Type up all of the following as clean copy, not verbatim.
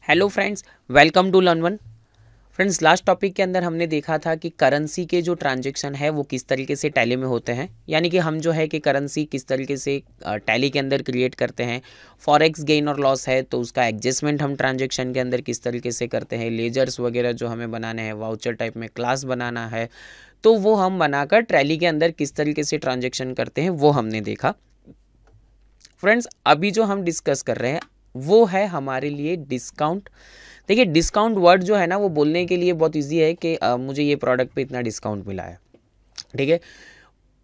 Hello friends, welcome to learn one. Friends, last topic के अंदर हमने देखा था कि करेंसी के जो ट्रांजैक्शन है वो किस तरीके से टैली में होते हैं, यानी कि हम जो है कि करेंसी किस तरीके से टैली के अंदर क्रिएट करते हैं। फॉरेक्स गेन और लॉस है तो उसका एडजस्टमेंट हम ट्रांजैक्शन के अंदर किस तरीके से करते हैं। लेजर्स वगैरह जो हमें बनाने हैं, वाउचर टाइप में क्लास बनाना है तो वो हम बनाकर टैली के अंदर किस तरीके से ट्रांजेक्शन करते हैं वो हमने देखा। फ्रेंड्स, अभी जो हम डिस्कस कर रहे हैं वो है हमारे लिए डिस्काउंट। देखिए, डिस्काउंट वर्ड जो है ना वो बोलने के लिए बहुत इजी है कि मुझे ये प्रोडक्ट पे इतना डिस्काउंट मिला है। ठीक है,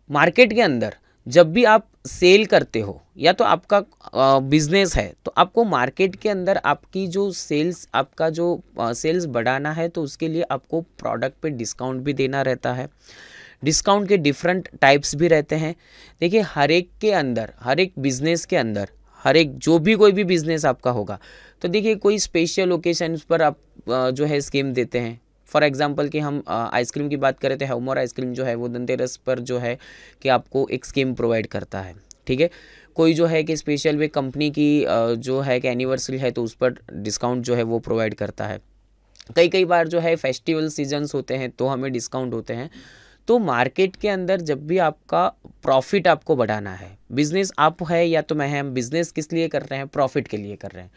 मार्केट के अंदर जब भी आप सेल करते हो या तो आपका बिजनेस है तो आपको मार्केट के अंदर आपकी जो सेल्स, आपका जो सेल्स बढ़ाना है तो उसके लिए आपको प्रोडक्ट पे डिस्काउंट भी देना रहता है। डिस्काउंट के डिफरेंट टाइप्स भी रहते हैं। देखिए, हर एक के अंदर, हर एक बिजनेस के अंदर, हर एक जो भी कोई भी बिजनेस आपका होगा तो देखिए कोई स्पेशल ओकेजन्स पर आप जो है स्कीम देते हैं। फॉर एग्जांपल कि हम आइसक्रीम की बात करें तो हैवमोर आइसक्रीम जो है वो धनतेरस पर जो है कि आपको एक स्कीम प्रोवाइड करता है। ठीक है, कोई जो है कि स्पेशल वे कंपनी की जो है कि एनिवर्सरी है तो उस पर डिस्काउंट जो है वो प्रोवाइड करता है। कई कई बार जो है फेस्टिवल सीजन्स होते हैं तो हमें डिस्काउंट होते हैं। तो मार्केट के अंदर जब भी आपका प्रॉफिट आपको बढ़ाना है, बिजनेस आप है या तो मैं है, हम बिजनेस किस लिए कर रहे हैं, प्रॉफिट के लिए कर रहे हैं।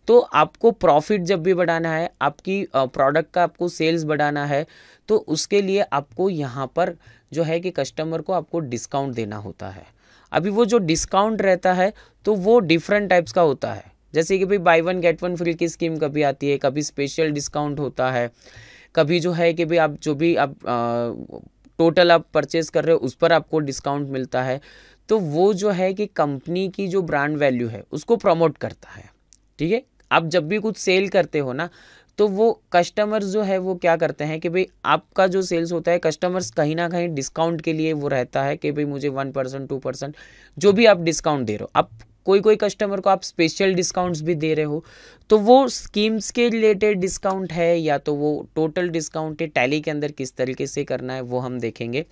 तो आपको प्रॉफिट जब भी बढ़ाना है, आपकी प्रोडक्ट का आपको सेल्स बढ़ाना है तो उसके लिए आपको यहाँ पर जो है कि कस्टमर को आपको डिस्काउंट देना होता है। अभी वो जो डिस्काउंट रहता है तो वो डिफरेंट टाइप्स का होता है, जैसे कि भाई by one get one free की स्कीम कभी आती है, कभी स्पेशल डिस्काउंट होता है, कभी जो है कि भाई आप जो भी आप टोटल आप परचेज कर रहे हो उस पर आपको डिस्काउंट मिलता है। तो वो जो है कि कंपनी की जो ब्रांड वैल्यू है उसको प्रमोट करता है। ठीक है, आप जब भी कुछ सेल करते हो ना तो वो कस्टमर्स जो है वो क्या करते हैं कि भाई आपका जो सेल्स होता है, कस्टमर्स कहीं ना कहीं डिस्काउंट के लिए वो रहता है कि भाई मुझे 1% 2% जो भी आप डिस्काउंट दे रहे हो, आप कोई कोई कस्टमर को आप स्पेशल डिस्काउंट्स भी दे रहे हो तो वो स्कीम्स के रिलेटेड डिस्काउंट है या तो वो टोटल डिस्काउंट है। टैली के अंदर किस तरीके से करना है वो हम देखेंगे।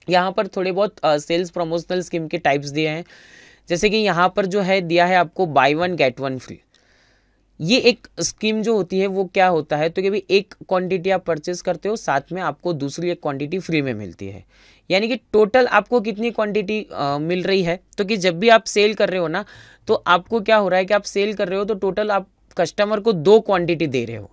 यहाँ पर थोड़े बहुत सेल्स प्रमोशनल स्कीम के टाइप्स दिए हैं, जैसे कि यहाँ पर जो है दिया है आपको by one get one free. ये एक स्कीम जो होती है वो क्या होता है तो कि भाई एक क्वांटिटी आप परचेस करते हो, साथ में आपको दूसरी एक क्वांटिटी फ्री में मिलती है। यानी कि टोटल आपको कितनी क्वांटिटी मिल रही है तो कि जब भी आप सेल कर रहे हो ना तो आपको क्या हो रहा है कि आप सेल कर रहे हो तो टोटल आप कस्टमर को 2 क्वांटिटी दे रहे हो।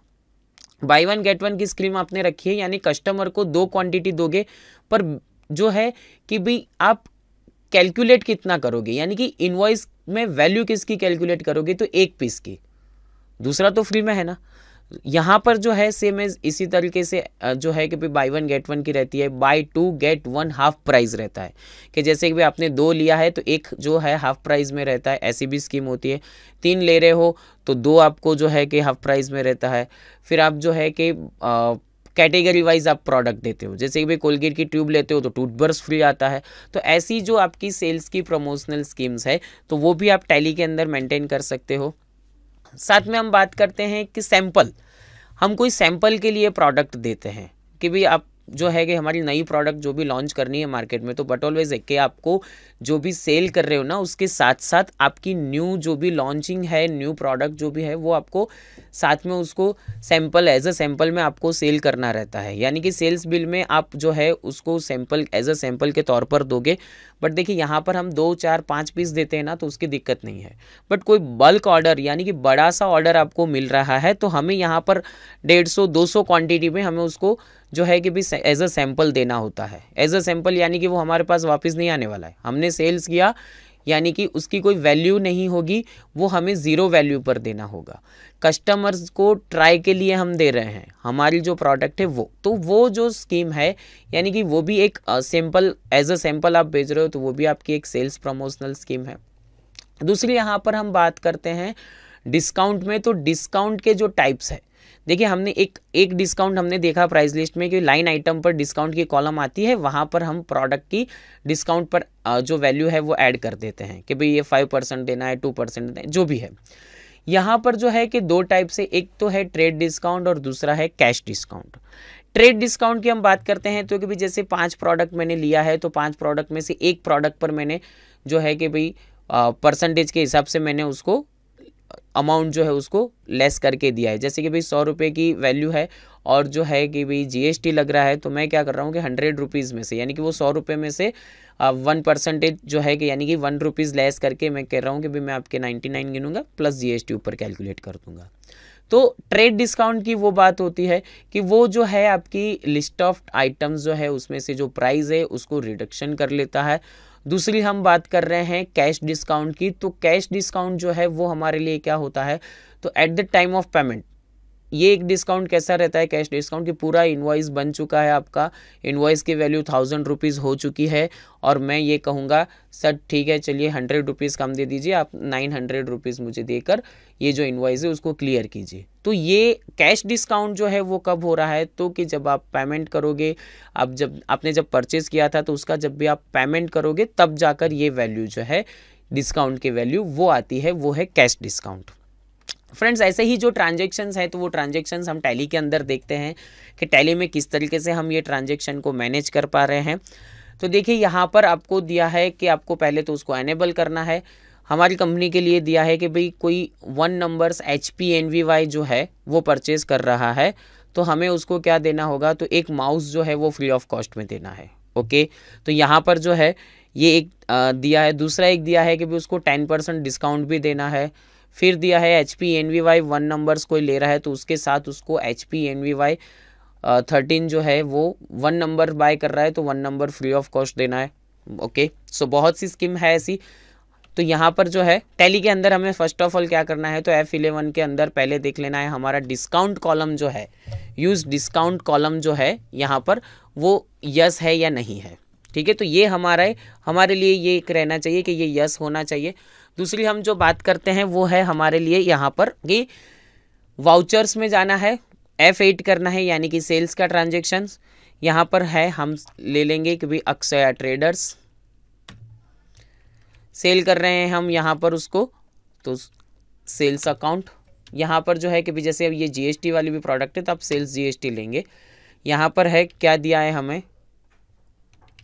बाय वन गेट वन की स्कीम आपने रखी है, यानी कस्टमर को 2 क्वांटिटी दोगे, पर जो है कि भाई आप कैलकुलेट कितना करोगे, यानी कि इनवॉइस में वैल्यू किसकी कैलकुलेट करोगे तो एक पीस की, दूसरा तो फ्री में है ना। यहाँ पर जो है सेम एज इसी तरीके से जो है कि भाई बाय वन गेट वन की रहती है, buy two get one half price रहता है कि जैसे कि भाई आपने 2 लिया है तो एक जो है हाफ प्राइस में रहता है, ऐसी भी स्कीम होती है। 3 ले रहे हो तो 2 आपको जो है कि हाफ प्राइस में रहता है। फिर आप जो है कि कैटेगरी वाइज आप प्रोडक्ट देते हो, जैसे कि भाई कोलगेट की ट्यूब लेते हो तो टूथब्रश फ्री आता है। तो ऐसी जो आपकी सेल्स की प्रमोशनल स्कीम्स है तो वो भी आप टैली के अंदर मेंटेन कर सकते हो। साथ में हम बात करते हैं कि सैंपल, हम कोई सैंपल के लिए प्रोडक्ट देते हैं कि भाई आप जो है कि हमारी नई प्रोडक्ट जो भी लॉन्च करनी है मार्केट में तो बट ऑलवेज है कि आपको जो भी सेल कर रहे हो ना उसके साथ साथ आपकी न्यू जो भी लॉन्चिंग है, न्यू प्रोडक्ट जो भी है वो आपको साथ में उसको सैंपल एज अ सैंपल में आपको सेल करना रहता है। यानी कि सेल्स बिल में आप जो है उसको सैंपल एज अ सैंपल के तौर पर दोगे। बट देखिए यहाँ पर हम 2 4 5 पीस देते हैं ना तो उसकी दिक्कत नहीं है। बट कोई बल्क ऑर्डर यानी कि बड़ा सा ऑर्डर आपको मिल रहा है तो हमें यहाँ पर 150 200 क्वांटिटी में हमें उसको जो है कि भी एज अ सैंपल देना होता है। एज अ सैंपल यानी कि वो हमारे पास वापस नहीं आने वाला है, हमने सेल्स किया यानी कि उसकी कोई वैल्यू नहीं होगी, वो हमें ज़ीरो वैल्यू पर देना होगा। कस्टमर्स को ट्राई के लिए हम दे रहे हैं हमारी जो प्रोडक्ट है वो, तो वो जो स्कीम है यानी कि वो भी एक सैंपल एज अ सैंपल आप बेच रहे हो तो वो भी आपकी एक सेल्स प्रमोशनल स्कीम है। दूसरी यहाँ पर हम बात करते हैं डिस्काउंट में, तो डिस्काउंट के जो टाइप्स है, देखिए हमने एक डिस्काउंट हमने देखा प्राइस लिस्ट में कि लाइन आइटम पर डिस्काउंट की कॉलम आती है, वहाँ पर हम प्रोडक्ट की डिस्काउंट पर जो वैल्यू है वो ऐड कर देते हैं कि भाई ये 5% देना है, 2% देना है, जो भी है। यहाँ पर जो है कि 2 टाइप से, एक तो है ट्रेड डिस्काउंट और दूसरा है कैश डिस्काउंट। ट्रेड डिस्काउंट की हम बात करते हैं तो कि भाई जैसे 5 प्रोडक्ट मैंने लिया है तो 5 प्रोडक्ट में से एक प्रोडक्ट पर मैंने जो है कि भाई परसेंटेज के हिसाब से मैंने उसको अमाउंट जो है उसको लेस करके दिया है। जैसे कि भाई 100 रुपये की वैल्यू है और जो है कि भाई जीएसटी लग रहा है, तो मैं क्या कर रहा हूँ कि 100 रुपीज़ में से, यानी कि वो 100 रुपये में से 1% जो है कि यानी कि 1 रुपीज़ लेस करके मैं कह रहा हूँ कि भाई मैं आपके 99 गिनूंगा प्लस जीएसटी ऊपर कैलकुलेट कर दूंगा। तो ट्रेड डिस्काउंट की वो बात होती है कि वो जो है आपकी लिस्ट ऑफ आइटम्स जो है उसमें से जो प्राइस है उसको रिडक्शन कर लेता है। दूसरी हम बात कर रहे हैं कैश डिस्काउंट की। तो कैश डिस्काउंट जो है वो हमारे लिए क्या होता है, तो at the time of payment ये एक डिस्काउंट कैसा रहता है, कैश डिस्काउंट की पूरा इनवॉइस बन चुका है, आपका इनवॉइस की वैल्यू 1000 रुपीज़ हो चुकी है और मैं ये कहूँगा सर ठीक है चलिए 100 रुपीज़ कम दे दीजिए, आप 900 रुपीज़ मुझे देकर ये जो इनवॉइस है उसको क्लियर कीजिए। तो ये कैश डिस्काउंट जो है वो कब हो रहा है, तो कि जब आप पेमेंट करोगे, आप जब आपने जब परचेज़ किया था तो उसका जब भी आप पेमेंट करोगे तब जाकर ये वैल्यू जो है डिस्काउंट की वैल्यू वो आती है, वो है कैश डिस्काउंट। फ्रेंड्स ऐसे ही जो ट्रांजेक्शन्स हैं तो वो ट्रांजेक्शन्स हम टैली के अंदर देखते हैं कि टैली में किस तरीके से हम ये ट्रांजेक्शन को मैनेज कर पा रहे हैं। तो देखिए यहाँ पर आपको दिया है कि आपको पहले तो उसको एनेबल करना है। हमारी कंपनी के लिए दिया है कि भाई कोई 1 नंबर्स HPNVY जो है वो परचेज़ कर रहा है तो हमें उसको क्या देना होगा, तो एक माउस जो है वो फ्री ऑफ कॉस्ट में देना है। ओके, तो यहाँ पर जो है ये एक दिया है। दूसरा एक दिया है कि भाई उसको 10% डिस्काउंट भी देना है। फिर दिया है HPNVY 1 नंबर्स कोई ले रहा है तो उसके साथ उसको HPNVY 13 जो है वो 1 नंबर बाय कर रहा है तो 1 नंबर फ्री ऑफ कॉस्ट देना है। ओके, सो बहुत सी स्कीम है ऐसी। तो यहाँ पर जो है टैली के अंदर हमें फर्स्ट ऑफ ऑल क्या करना है, तो F11 के अंदर पहले देख लेना है हमारा डिस्काउंट कॉलम जो है, यूज डिस्काउंट कॉलम जो है यहाँ पर वो यस है या नहीं है। ठीक है, तो ये हमारे लिए ये एक रहना चाहिए कि ये यस होना चाहिए। दूसरी हम जो बात करते हैं वो है हमारे लिए यहाँ पर कि वाउचर्स में जाना है, F8 करना है यानी कि सेल्स का ट्रांजेक्शन्स। यहाँ पर है हम ले लेंगे कि भाई अक्षया ट्रेडर्स सेल कर रहे हैं हम यहाँ पर उसको, तो सेल्स अकाउंट। यहाँ पर जो है कि भाई जैसे अब ये GST वाली भी प्रोडक्ट है तो आप सेल्स GST लेंगे। यहाँ पर है क्या दिया है हमें,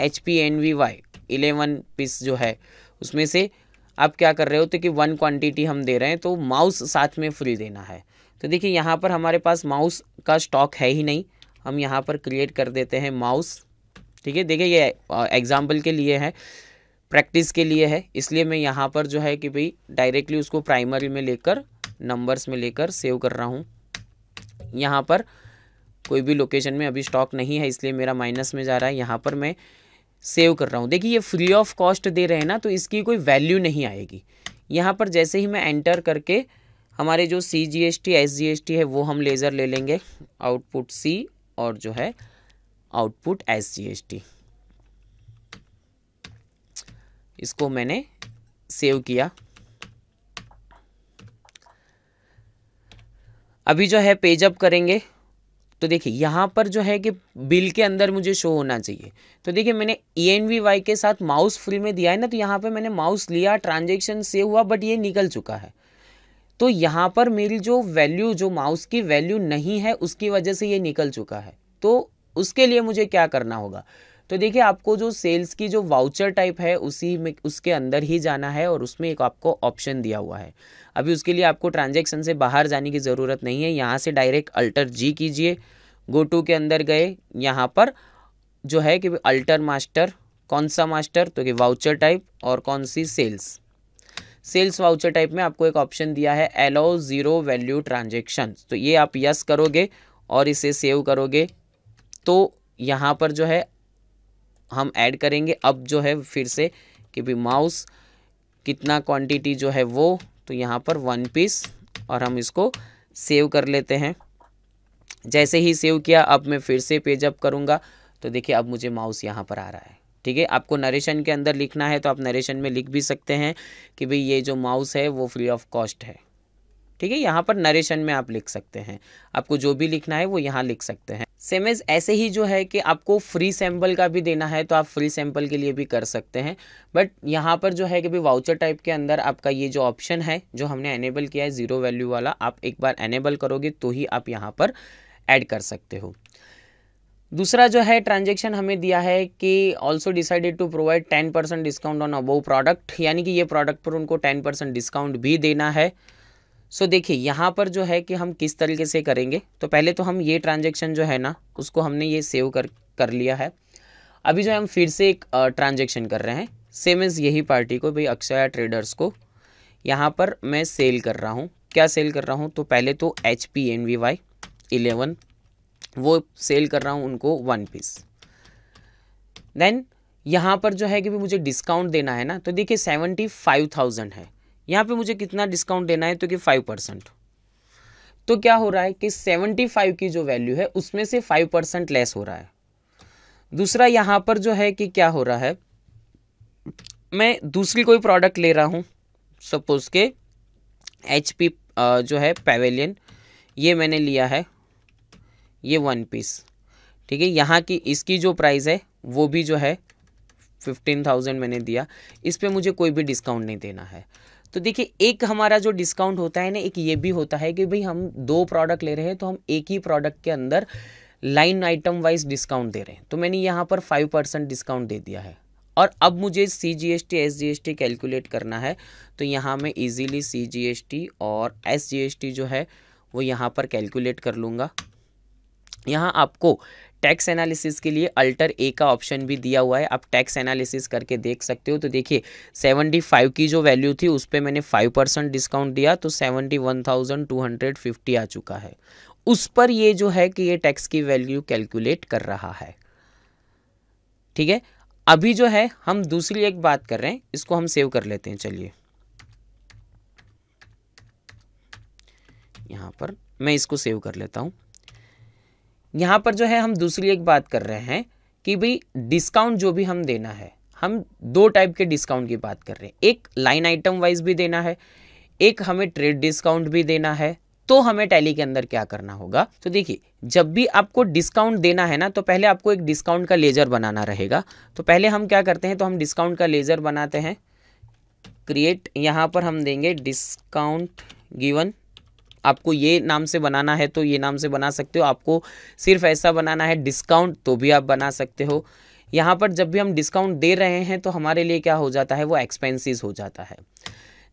HPNVY 11 पीस जो है उसमें से आप क्या कर रहे हो, तो कि 1 क्वांटिटी हम दे रहे हैं तो माउस साथ में फ्री देना है। तो देखिए यहाँ पर हमारे पास माउस का स्टॉक है ही नहीं, हम यहाँ पर क्रिएट कर देते हैं माउस। ठीक है, देखिए ये एग्जाम्पल के लिए है, प्रैक्टिस के लिए है, इसलिए मैं यहाँ पर जो है कि भाई डायरेक्टली उसको प्राइमरी में लेकर नंबर्स में लेकर सेव कर रहा हूँ। यहाँ पर कोई भी लोकेशन में अभी स्टॉक नहीं है इसलिए मेरा माइनस में जा रहा है, यहाँ पर मैं सेव कर रहा हूँ। देखिए ये फ्री ऑफ कॉस्ट दे रहे हैं ना, तो इसकी कोई वैल्यू नहीं आएगी। यहाँ पर जैसे ही मैं एंटर करके हमारे जो CGST SGST है वो हम लेज़र ले लेंगे, आउटपुट C और जो है आउटपुट SGST, इसको मैंने सेव किया। अभी जो है पेज अप करेंगे तो देखिए यहाँ पर जो है कि बिल के अंदर मुझे शो होना चाहिए। तो देखिए मैंने ENVY के साथ माउस फ्री में दिया है ना, तो यहाँ पे मैंने माउस लिया, ट्रांजेक्शन सेव हुआ, बट ये निकल चुका है। तो यहाँ पर मेरी जो वैल्यू, जो माउस की वैल्यू नहीं है उसकी वजह से ये निकल चुका है। तो उसके लिए मुझे क्या करना होगा, तो देखिए आपको जो सेल्स की जो वाउचर टाइप है उसी में, उसके अंदर ही जाना है और उसमें एक आपको ऑप्शन दिया हुआ है। अभी उसके लिए आपको ट्रांजैक्शन से बाहर जाने की ज़रूरत नहीं है, यहाँ से डायरेक्ट अल्टर G कीजिए, गो टू के अंदर गए, यहाँ पर जो है कि अल्टर मास्टर, कौन सा मास्टर, तो कि वाउचर टाइप, और कौन सी सेल्स वाउचर टाइप में आपको एक ऑप्शन दिया है अलाउ ज़ीरो वैल्यू ट्रांजेक्शन। तो ये आप यस करोगे और इसे सेव करोगे तो यहाँ पर जो है हम ऐड करेंगे अब जो है फिर से कि भी माउस कितना क्वांटिटी जो है वो, तो यहाँ पर 1 पीस, और हम इसको सेव कर लेते हैं। जैसे ही सेव किया अब मैं फिर से पेज अप करूँगा तो देखिए अब मुझे माउस यहाँ पर आ रहा है। ठीक है, आपको नरेशन के अंदर लिखना है तो आप नरेशन में लिख भी सकते हैं कि भाई ये जो माउस है वो फ्री ऑफ कॉस्ट है। ठीक है, यहाँ पर नरेशन में आप लिख सकते हैं, आपको जो भी लिखना है वो यहाँ लिख सकते हैं। सेम एज ऐसे ही जो है कि आपको फ्री सैंपल का भी देना है तो आप फ्री सैंपल के लिए भी कर सकते हैं, बट यहाँ पर जो है कि भाई वाउचर टाइप के अंदर आपका ये जो ऑप्शन है जो हमने एनेबल किया है ज़ीरो वैल्यू वाला, आप एक बार एनेबल करोगे तो ही आप यहाँ पर ऐड कर सकते हो। दूसरा जो है ट्रांजेक्शन हमें दिया है कि also decided to provide 10% discount on above product, यानी कि ये प्रोडक्ट पर उनको 10% डिस्काउंट भी देना है। सो देखिए यहाँ पर जो है कि हम किस तरीके से करेंगे, तो पहले तो हम ये ट्रांजेक्शन जो है ना उसको हमने ये सेव कर लिया है। अभी जो है हम फिर से एक ट्रांजेक्शन कर रहे हैं सेम एज यही पार्टी को, भाई अक्षया ट्रेडर्स को यहाँ पर मैं सेल कर रहा हूँ। क्या सेल कर रहा हूँ, तो पहले तो HPNVY 11 वो सेल कर रहा हूँ उनको 1 पीस। देन यहाँ पर जो है कि भी मुझे डिस्काउंट देना है ना, तो देखिए 75,000 है, यहाँ पे मुझे कितना डिस्काउंट देना है, तो कि 5%। तो क्या हो रहा है कि 75 की जो वैल्यू है उसमें से 5% लेस हो रहा है। दूसरा यहाँ पर जो है कि क्या हो रहा है, मैं दूसरी कोई प्रोडक्ट ले रहा हूँ, सपोज के HP जो है पैवेलियन, ये मैंने लिया है, ये 1 पीस, ठीक है। यहाँ की इसकी जो प्राइस है वो भी जो है 15,000 मैंने दिया, इस पे मुझे कोई भी डिस्काउंट नहीं देना है। तो देखिए एक हमारा जो डिस्काउंट होता है ना, एक ये भी होता है कि भाई हम 2 प्रोडक्ट ले रहे हैं तो हम एक ही प्रोडक्ट के अंदर लाइन आइटम वाइज डिस्काउंट दे रहे हैं, तो मैंने यहाँ पर 5% डिस्काउंट दे दिया है। और अब मुझे CGST SGST कैलकुलेट करना है, तो यहाँ मैं इजीली CGST और SGST जो है वो यहाँ पर कैलकुलेट कर लूँगा। यहाँ आपको टैक्स एनालिसिस के लिए अल्टर ए का ऑप्शन भी दिया हुआ है, आप टैक्स एनालिसिस करके देख सकते हो। तो देखिए 75 की जो वैल्यू थी उस पर मैंने 5% डिस्काउंट दिया, तो 71,250 आ चुका है। उस पर ये जो है कि ये टैक्स की वैल्यू कैलकुलेट कर रहा है, ठीक है। अभी जो है हम दूसरी एक बात कर रहे हैं, इसको हम सेव कर लेते हैं। चलिए यहाँ पर मैं इसको सेव कर लेता हूँ। यहाँ पर जो है हम दूसरी एक बात कर रहे हैं कि भाई डिस्काउंट जो भी हम देना है, हम 2 टाइप के डिस्काउंट की बात कर रहे हैं, एक लाइन आइटम वाइज भी देना है, एक हमें ट्रेड डिस्काउंट भी देना है। तो हमें टैली के अंदर क्या करना होगा, तो देखिए जब भी आपको डिस्काउंट देना है ना, तो पहले आपको एक डिस्काउंट का लेजर बनाना रहेगा। तो पहले हम क्या करते हैं, तो हम डिस्काउंट का लेजर बनाते हैं, क्रिएट, यहाँ पर हम देंगे डिस्काउंट गिवन। आपको ये नाम से बनाना है तो ये नाम से बना सकते हो, आपको सिर्फ ऐसा बनाना है डिस्काउंट तो भी आप बना सकते हो। यहाँ पर जब भी हम डिस्काउंट दे रहे हैं तो हमारे लिए क्या हो जाता है, वो एक्सपेंसेस हो जाता है।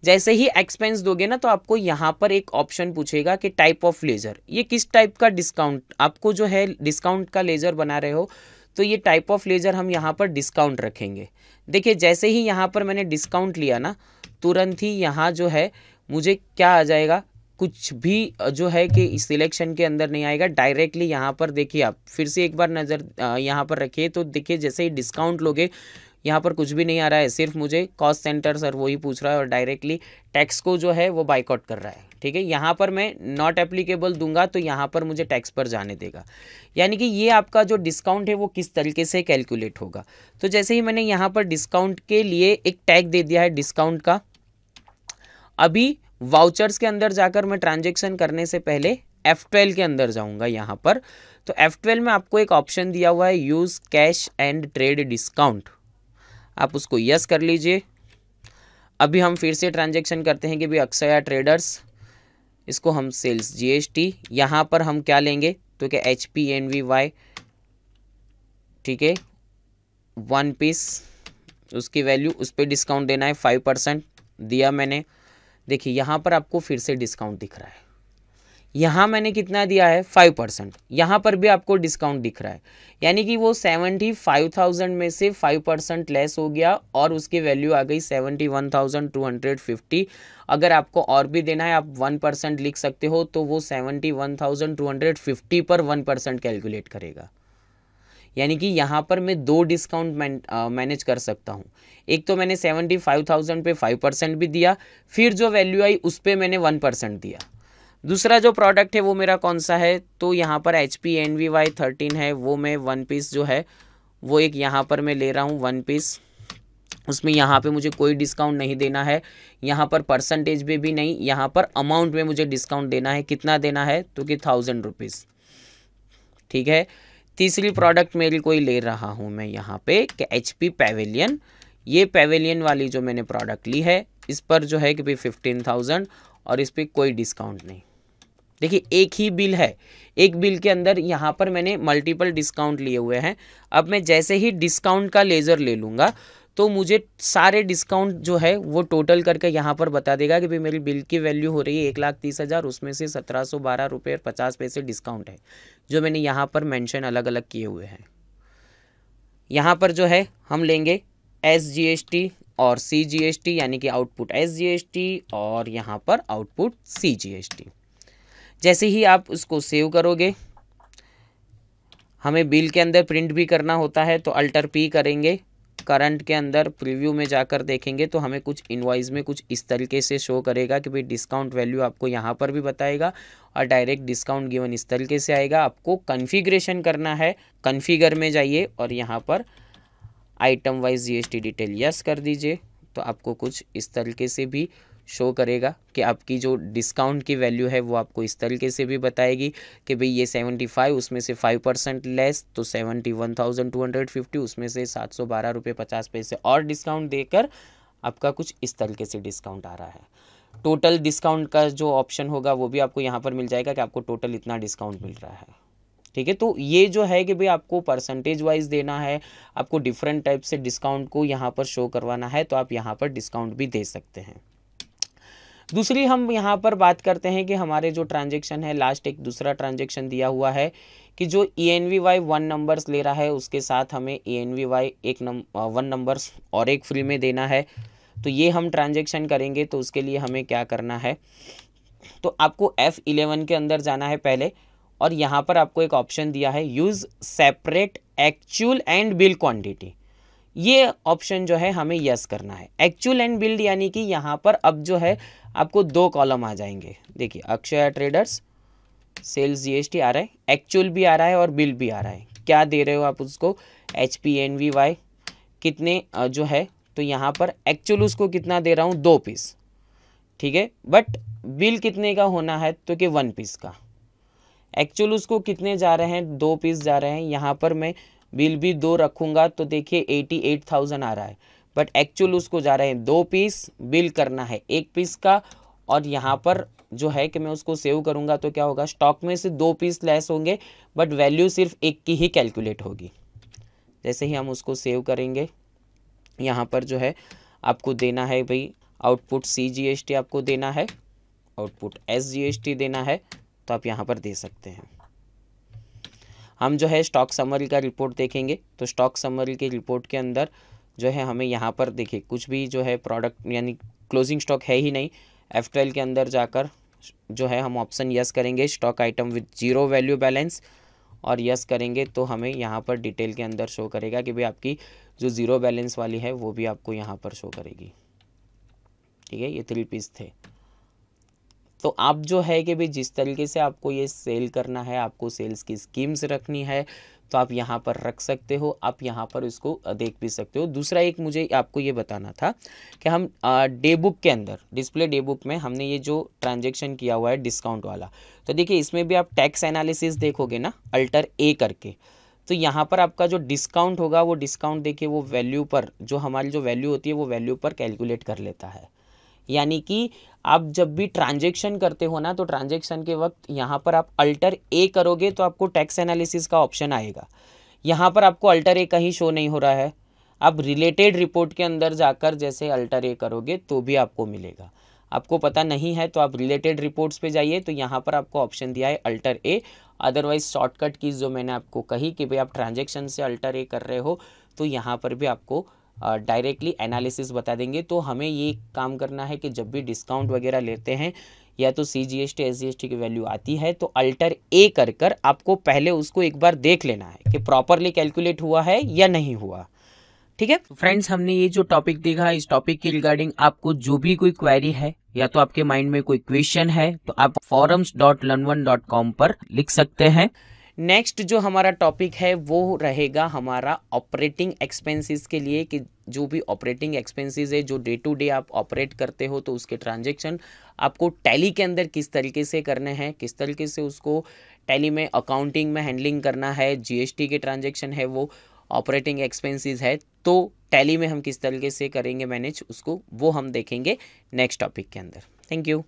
जैसे ही एक्सपेंस दोगे ना, तो आपको यहाँ पर एक ऑप्शन पूछेगा कि टाइप ऑफ लेजर, ये किस टाइप का डिस्काउंट आपको जो है डिस्काउंट का लेजर बना रहे हो, तो ये टाइप ऑफ लेजर हम यहाँ पर डिस्काउंट रखेंगे। देखिए जैसे ही यहाँ पर मैंने डिस्काउंट लिया ना, तुरंत ही यहाँ जो है मुझे क्या आ जाएगा, कुछ भी जो है कि सिलेक्शन के अंदर नहीं आएगा, डायरेक्टली यहाँ पर देखिए आप फिर से एक बार नज़र यहाँ पर रखिए, तो देखिए जैसे ही डिस्काउंट लोगे यहाँ पर कुछ भी नहीं आ रहा है, सिर्फ मुझे कॉस्ट सेंटर सर वही पूछ रहा है और डायरेक्टली टैक्स को जो है वो बाइकआउट कर रहा है, ठीक है। यहाँ पर मैं नॉट एप्लीकेबल दूंगा तो यहाँ पर मुझे टैक्स पर जाने देगा। यानी कि ये आपका जो डिस्काउंट है वो किस तरीके से कैलकुलेट होगा। तो जैसे ही मैंने यहाँ पर डिस्काउंट के लिए एक टैग दे दिया है डिस्काउंट का, अभी वाउचर्स के अंदर जाकर मैं ट्रांजेक्शन करने से पहले F12 के अंदर जाऊंगा यहाँ पर। तो F12 में आपको एक ऑप्शन दिया हुआ है use cash and trade discount, आप उसको यस कर लीजिए। अभी हम फिर से ट्रांजेक्शन करते हैं कि भाई अक्षया ट्रेडर्स, इसको हम सेल्स GST, यहाँ पर हम क्या लेंगे, तो क्या HPNVY, ठीक है, 1 पीस, उसकी वैल्यू, उस पर डिस्काउंट देना है 5%, दिया मैंने। देखिए यहाँ पर आपको फिर से डिस्काउंट दिख रहा है, यहाँ मैंने कितना दिया है 5%, यहाँ पर भी आपको डिस्काउंट दिख रहा है। यानी कि वो 75,000 में से 5% लेस हो गया और उसकी वैल्यू आ गई 71,250। अगर आपको और भी देना है आप 1% लिख सकते हो, तो वो 71,250 पर 1% कैलकुलेट करेगा। यानी कि यहाँ पर मैं 2 डिस्काउंट मैनेज कर सकता हूँ। एक तो मैंने 75,000 पे 5% भी दिया, फिर जो वैल्यू आई उस पर मैंने 1% दिया। दूसरा जो प्रोडक्ट है वो मेरा कौन सा है, तो यहाँ पर HPNVY 13 है, वो मैं 1 पीस जो है वो एक यहाँ पर मैं ले रहा हूँ 1 पीस। उसमें यहाँ पे मुझे कोई डिस्काउंट नहीं देना है, यहाँ पर परसेंटेज में भी नहीं, यहाँ पर अमाउंट में मुझे डिस्काउंट देना है। कितना देना है, तो कि 1000 रुपीज़, ठीक है। तीसरी प्रोडक्ट मेरी कोई ले रहा हूँ मैं यहाँ पे कि HP पैवेलियन, ये पैवेलियन वाली जो मैंने प्रोडक्ट ली है इस पर जो है कि भाई 15,000 और इस पर कोई डिस्काउंट नहीं। देखिए एक ही बिल है, एक बिल के अंदर यहाँ पर मैंने मल्टीपल डिस्काउंट लिए हुए हैं। अब मैं जैसे ही डिस्काउंट का लेजर ले लूँगा तो मुझे सारे डिस्काउंट जो है वो टोटल करके यहाँ पर बता देगा कि भाई मेरी बिल की वैल्यू हो रही है 1,30,000, उसमें से 1,712 रुपये और 50 पैसे डिस्काउंट है, जो मैंने यहाँ पर मेंशन अलग अलग किए हुए हैं। यहाँ पर जो है हम लेंगे SGST और CGST, यानी कि आउटपुट SGST और यहाँ पर आउटपुट CGST। जैसे ही आप उसको सेव करोगे, हमें बिल के अंदर प्रिंट भी करना होता है, तो अल्टर P करेंगे, करंट के अंदर प्रीव्यू में जाकर देखेंगे तो हमें कुछ इनवॉइस में कुछ इस तरीके से शो करेगा कि भाई डिस्काउंट वैल्यू आपको यहाँ पर भी बताएगा और डायरेक्ट डिस्काउंट गिवन इस तरीके से आएगा। आपको कॉन्फ़िगरेशन करना है, कॉन्फ़िगर में जाइए और यहाँ पर item wise GST detail yes कर दीजिए, तो आपको कुछ इस तरीके से भी शो करेगा कि आपकी जो डिस्काउंट की वैल्यू है वो आपको इस तरीके से भी बताएगी कि भाई ये 75, उसमें से 5% लेस, तो 71,250, उसमें से 712 रुपये 50 पैसे और डिस्काउंट देकर आपका कुछ इस तरीके से डिस्काउंट आ रहा है। टोटल डिस्काउंट का जो ऑप्शन होगा वो भी आपको यहाँ पर मिल जाएगा कि आपको टोटल इतना डिस्काउंट मिल रहा है। ठीक है, तो ये जो है कि भाई आपको परसेंटेज वाइज देना है, आपको डिफरेंट टाइप से डिस्काउंट को यहाँ पर शो करवाना है, तो आप यहाँ पर डिस्काउंट भी दे सकते हैं। दूसरी हम यहाँ पर बात करते हैं कि हमारे जो ट्रांजेक्शन है, लास्ट एक दूसरा ट्रांजेक्शन दिया हुआ है कि जो ENVY 1 नंबर्स ले रहा है उसके साथ हमें ENVY 1 नंबर्स और एक फ्री में देना है। तो ये हम ट्रांजेक्शन करेंगे, तो उसके लिए हमें क्या करना है, तो आपको F11 के अंदर जाना है पहले, और यहाँ पर आपको एक ऑप्शन दिया है use separate actual and bill quantity. ये ऑप्शन जो है हमें यस करना है। एक्चुअल एंड बिल्ड यानी कि यहाँ पर अब जो है आपको 2 कॉलम आ जाएंगे। देखिए अक्षय ट्रेडर्स सेल्स GST आ रहा है, एक्चुअल भी आ रहा है और बिल भी आ रहा है। क्या दे रहे हो आप उसको, HPNVY कितने जो है, तो यहाँ पर एक्चुअल उसको कितना दे रहा हूँ, 2 पीस। ठीक है, बट बिल कितने का होना है, तो कि 1 पीस का। एक्चुअल उसको कितने जा रहे हैं, 2 पीस जा रहे हैं। यहाँ पर मैं बिल भी 2 रखूँगा तो देखिए 88,000 आ रहा है, बट एक्चुअल उसको जा रहे हैं 2 पीस, बिल करना है 1 पीस का। और यहाँ पर जो है कि मैं उसको सेव करूँगा तो क्या होगा, स्टॉक में से 2 पीस लेस होंगे बट वैल्यू सिर्फ 1 की ही कैलकुलेट होगी। जैसे ही हम उसको सेव करेंगे, यहाँ पर जो है आपको देना है भाई आउटपुट CGST आपको देना है, आउटपुट SGST देना है, तो आप यहाँ पर दे सकते हैं। हम जो है स्टॉक समरी का रिपोर्ट देखेंगे, तो स्टॉक समरी की रिपोर्ट के अंदर जो है हमें यहाँ पर देखिए कुछ भी जो है प्रोडक्ट यानी क्लोजिंग स्टॉक है ही नहीं। F12 के अंदर जाकर जो है हम ऑप्शन यस करेंगे, stock item with 0 value balance, और यस करेंगे तो हमें यहाँ पर डिटेल के अंदर शो करेगा कि भाई आपकी जो 0 बैलेंस वाली है वो भी आपको यहाँ पर शो करेगी। ठीक है, ये 3 पीस थे। तो आप जो है कि भाई जिस तरीके से आपको ये सेल करना है, आपको सेल्स की स्कीम्स रखनी है, तो आप यहाँ पर रख सकते हो, आप यहाँ पर इसको देख भी सकते हो। दूसरा एक मुझे आपको ये बताना था कि हम डे बुक के अंदर, डिस्प्ले डे बुक में हमने ये जो ट्रांजेक्शन किया हुआ है डिस्काउंट वाला, तो देखिए इसमें भी आप टैक्स एनालिसिस देखोगे ना, अल्टर A करके, तो यहाँ पर आपका जो डिस्काउंट होगा वो डिस्काउंट देखिए वो वैल्यू पर, जो हमारी जो वैल्यू होती है वो वैल्यू पर कैलकुलेट कर लेता है। यानी कि आप जब भी ट्रांजेक्शन करते हो ना, तो ट्रांजेक्शन के वक्त यहाँ पर आप अल्टर A करोगे तो आपको टैक्स एनालिसिस का ऑप्शन आएगा। यहाँ पर आपको अल्टर A कहीं शो नहीं हो रहा है। आप रिलेटेड रिपोर्ट के अंदर जाकर जैसे अल्टर A करोगे तो भी आपको मिलेगा। आपको पता नहीं है तो आप रिलेटेड रिपोर्ट्स पे जाइए, तो यहाँ पर आपको ऑप्शन दिया है alter A। Otherwise shortcut keys जो मैंने आपको कही कि भाई आप ट्रांजेक्शन से अल्टर A कर रहे हो, तो यहाँ पर भी आपको डायरेक्टली एनालिसिस बता देंगे। तो हमें ये काम करना है कि जब भी डिस्काउंट वगैरह लेते हैं या तो CGST SGST की वैल्यू आती है, तो अल्टर A कर कर आपको पहले उसको एक बार देख लेना है कि प्रॉपरली कैलकुलेट हुआ है या नहीं हुआ। ठीक है फ्रेंड्स, हमने ये जो टॉपिक देखा, इस टॉपिक के रिगार्डिंग आपको जो भी कोई क्वेरी है या तो आपके माइंड में कोई क्वेश्चन है तो आप forums.learn1.com पर लिख सकते हैं। नेक्स्ट जो हमारा टॉपिक है वो रहेगा हमारा ऑपरेटिंग एक्सपेंसेस के लिए, कि जो भी ऑपरेटिंग एक्सपेंसेस है जो डे टू डे आप ऑपरेट करते हो, तो उसके ट्रांजैक्शन आपको टैली के अंदर किस तरीके से करने हैं, किस तरीके से उसको टैली में अकाउंटिंग में हैंडलिंग करना है। GST के ट्रांजैक्शन है वो ऑपरेटिंग एक्सपेंसेस है, तो टैली में हम किस तरीके से करेंगे मैनेज उसको, वो हम देखेंगे नेक्स्ट टॉपिक के अंदर। Thank you.